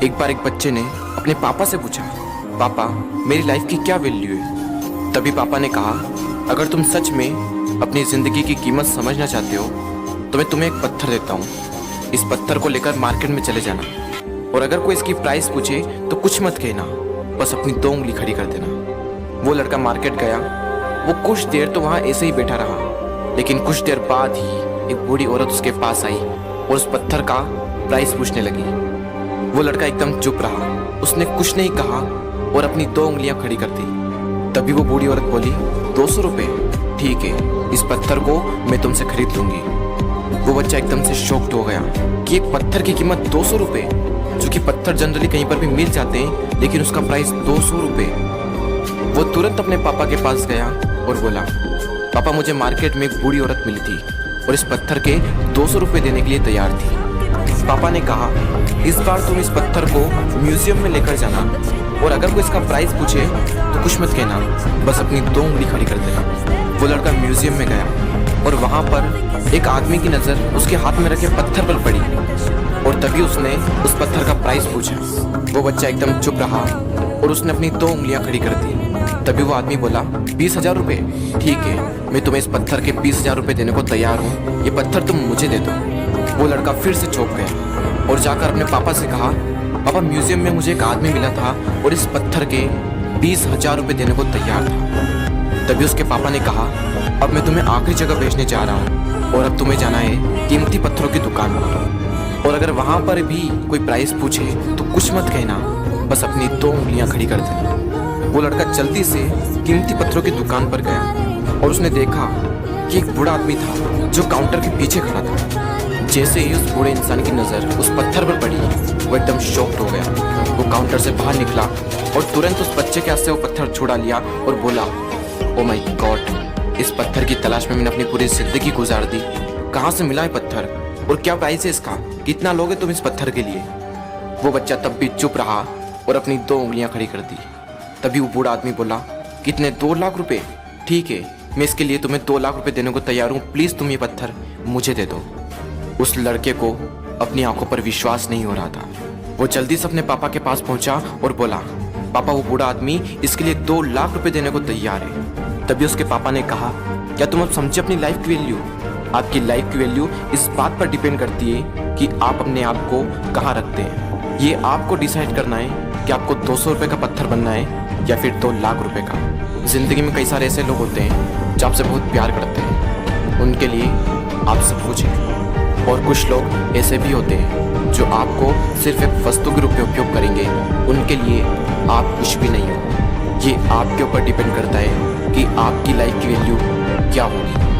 एक बार एक बच्चे ने अपने पापा से पूछा, पापा मेरी लाइफ की क्या वैल्यू है। तभी पापा ने कहा, अगर तुम सच में अपनी ज़िंदगी की कीमत समझना चाहते हो तो मैं तुम्हें एक पत्थर देता हूँ। इस पत्थर को लेकर मार्केट में चले जाना और अगर कोई इसकी प्राइस पूछे तो कुछ मत कहना, बस अपनी 2 उंगली खड़ी कर देना। वो लड़का मार्केट गया। वो कुछ देर तो वहाँ ऐसे ही बैठा रहा, लेकिन कुछ देर बाद ही एक बूढ़ी औरत उसके पास आई और उस पत्थर का प्राइस पूछने लगी। वो लड़का एकदम चुप रहा, उसने कुछ नहीं कहा और अपनी 2 उंगलियां खड़ी कर दी। तभी वो बूढ़ी औरत बोली, 200 रुपये, ठीक है, इस पत्थर को मैं तुमसे खरीद लूंगी। वो बच्चा एकदम से शॉक्ड हो गया कि एक पत्थर की कीमत 200 रुपये, जो कि पत्थर जनरली कहीं पर भी मिल जाते हैं, लेकिन उसका प्राइस 200 रुपये। वो तुरंत अपने पापा के पास गया और बोला, पापा मुझे मार्केट में एक बूढ़ी औरत मिली थी और इस पत्थर के 200 रुपये देने के लिए तैयार थी। पापा ने कहा, इस बार तुम इस पत्थर को म्यूजियम में लेकर जाना और अगर कोई इसका प्राइस पूछे तो कुछ मत कहना, बस अपनी 2 उंगली खड़ी कर देना। वो लड़का म्यूजियम में गया और वहाँ पर एक आदमी की नज़र उसके हाथ में रखे पत्थर पर पड़ी और तभी उसने उस पत्थर का प्राइस पूछा। वो बच्चा एकदम चुप रहा और उसने अपनी 2 उंगलियां खड़ी कर दी। तभी वो आदमी बोला, 20,000 रुपये, ठीक है, मैं तुम्हें इस पत्थर के 20,000 रुपये देने को तैयार हूँ, ये पत्थर तुम मुझे दे दो। वो लड़का फिर से चौंक गया और जाकर अपने पापा से कहा, पापा म्यूजियम में मुझे एक आदमी मिला था और इस पत्थर के 20,000 रुपये देने को तैयार था। तभी उसके पापा ने कहा, अब मैं तुम्हें आखिरी जगह भेजने जा रहा हूँ और अब तुम्हें जाना है कीमती पत्थरों की दुकान पर और अगर वहाँ पर भी कोई प्राइस पूछे तो कुछ मत कहना, बस अपनी 2 उंगलियां खड़ी कर देना। वो लड़का जल्दी से कीमती पत्थरों की दुकान पर गया और उसने देखा कि एक बूढ़ा आदमी था जो काउंटर के पीछे खड़ा था। जैसे ही उस बूढ़े इंसान की नज़र उस पत्थर पर पड़ी, वो एकदम शॉक्ड हो गया। वो काउंटर से बाहर निकला और तुरंत उस बच्चे के हाथ से वो पत्थर छुड़ा लिया और बोला, ओ माय गॉड, इस पत्थर की तलाश में मैंने अपनी पूरी जिंदगी गुजार दी। कहाँ से मिला है पत्थर और क्या प्राइस है इसका, कितना लोगे तुम इस पत्थर के लिए। वो बच्चा तब भी चुप रहा और अपनी 2 उंगलियां खड़ी कर दी। तभी वो बूढ़ा आदमी बोला, कितने, 2 लाख रुपए, ठीक है, मैं इसके लिए तुम्हें 2 लाख रुपए देने को तैयार हूँ, प्लीज़ तुम ये पत्थर मुझे दे दो। उस लड़के को अपनी आंखों पर विश्वास नहीं हो रहा था। वो जल्दी से अपने पापा के पास पहुंचा और बोला, पापा वो बूढ़ा आदमी इसके लिए 2 लाख रुपए देने को तैयार है। तभी उसके पापा ने कहा, क्या तुम अब समझे अपनी लाइफ की वैल्यू। आपकी लाइफ की वैल्यू इस बात पर डिपेंड करती है कि आप अपने आप को कहाँ रखते हैं। ये आपको डिसाइड करना है कि आपको 200 रुपये का पत्थर बनना है या फिर 2 लाख रुपए का। जिंदगी में कई सारे ऐसे लोग होते हैं जो आपसे बहुत प्यार करते हैं, उनके लिए आप सब कुछ हैं, और कुछ लोग ऐसे भी होते हैं जो आपको सिर्फ एक वस्तु के रूप में उपयोग करेंगे, उनके लिए आप कुछ भी नहीं हो। ये आपके ऊपर डिपेंड करता है कि आपकी लाइफ की वैल्यू क्या होगी।